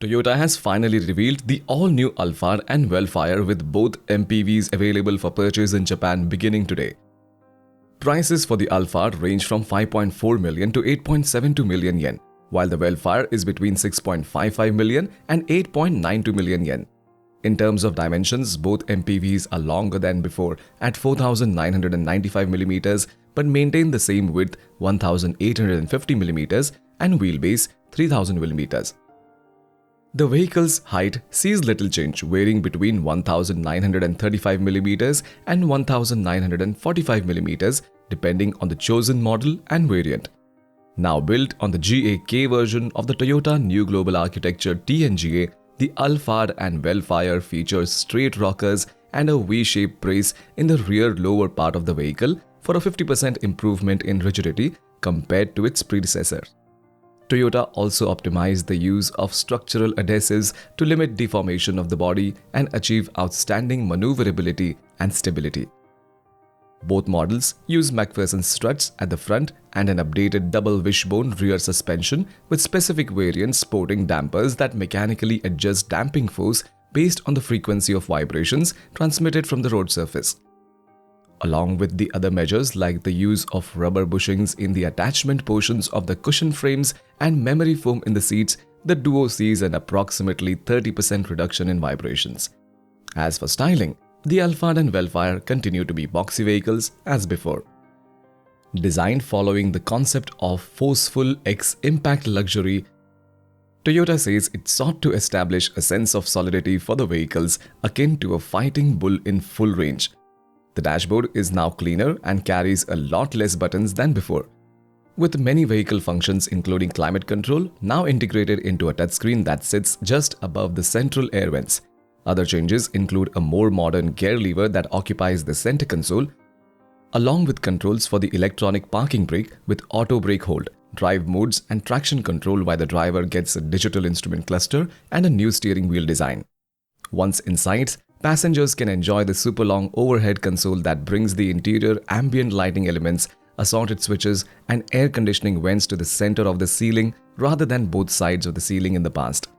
Toyota has finally revealed the all-new Alphard and Vellfire with both MPVs available for purchase in Japan beginning today. Prices for the Alphard range from 5.4 million to 8.72 million yen, while the Vellfire is between 6.55 million and 8.92 million yen. In terms of dimensions, both MPVs are longer than before at 4,995 mm but maintain the same width 1,850 mm and wheelbase 3,000 mm. The vehicle's height sees little change, varying between 1,935 mm and 1,945 mm depending on the chosen model and variant. Now built on the GAK version of the Toyota New Global Architecture TNGA, the Alphard and Vellfire features straight rockers and a V-shaped brace in the rear lower part of the vehicle for a 50% improvement in rigidity compared to its predecessor. Toyota also optimized the use of structural adhesives to limit deformation of the body and achieve outstanding maneuverability and stability. Both models use McPherson struts at the front and an updated double wishbone rear suspension with specific variants sporting dampers that mechanically adjust damping force based on the frequency of vibrations transmitted from the road surface. Along with the other measures like the use of rubber bushings in the attachment portions of the cushion frames and memory foam in the seats, the Duo sees an approximately 30% reduction in vibrations. As for styling, the Alphard and Vellfire continue to be boxy vehicles as before. Designed following the concept of forceful X-impact luxury, Toyota says it sought to establish a sense of solidity for the vehicles akin to a fighting bull in full range. The dashboard is now cleaner and carries a lot less buttons than before, with many vehicle functions including climate control now integrated into a touchscreen that sits just above the central air vents. Other changes include a more modern gear lever that occupies the center console, along with controls for the electronic parking brake with auto brake hold, drive modes and traction control, while the driver gets a digital instrument cluster and a new steering wheel design. Once inside, passengers can enjoy the super long overhead console that brings the interior ambient lighting elements, assorted switches and air conditioning vents to the center of the ceiling rather than both sides of the ceiling in the past.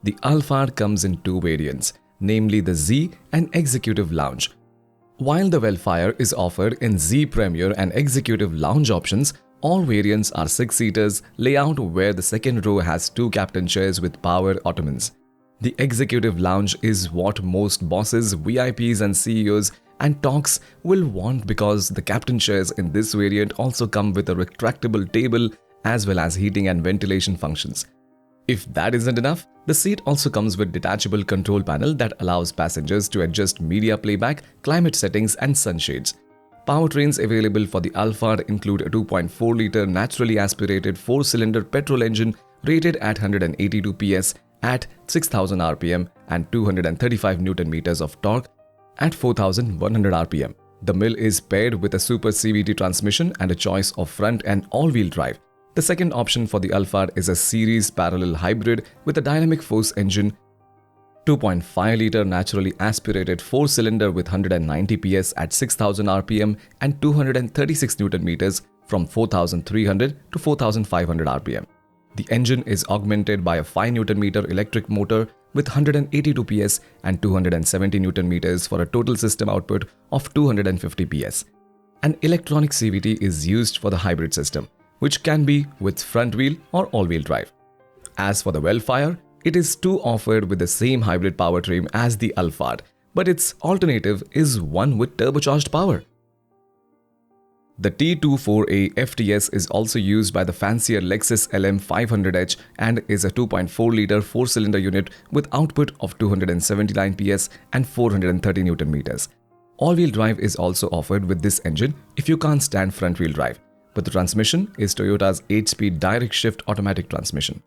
The Alphard comes in two variants, namely the Z and Executive Lounge. While the Vellfire is offered in Z Premier and Executive Lounge options, all variants are 6-seaters layout where the second row has 2 captain chairs with power ottomans. The Executive Lounge is what most bosses, VIPs and CEOs and talks will want because the captain chairs in this variant also come with a retractable table as well as heating and ventilation functions. If that isn't enough, the seat also comes with detachable control panel that allows passengers to adjust media playback, climate settings and sunshades. Powertrains available for the Alphard include a 2.4-liter naturally aspirated 4-cylinder petrol engine rated at 182 PS at 6,000 rpm and 235 Nm of torque at 4,100 rpm. The mill is paired with a Super CVT transmission and a choice of front and all-wheel drive. The second option for the Alphard is a series parallel hybrid with a dynamic force engine, 2.5-liter naturally aspirated 4-cylinder with 190 PS at 6,000 rpm and 236 Nm from 4,300 to 4,500 rpm. The engine is augmented by a 5 Nm electric motor with 182 PS and 270 Nm for a total system output of 250 PS. An electronic CVT is used for the hybrid system, which can be with front wheel or all-wheel drive. As for the Vellfire, it is too offered with the same hybrid powertrain as the Alphard, but its alternative is one with turbocharged power. The T24A FTS is also used by the fancier Lexus LM500H and is a 2.4-liter 4-cylinder unit with output of 279 PS and 430 Nm. All-wheel drive is also offered with this engine if you can't stand front-wheel drive, but the transmission is Toyota's 8-speed direct shift automatic transmission.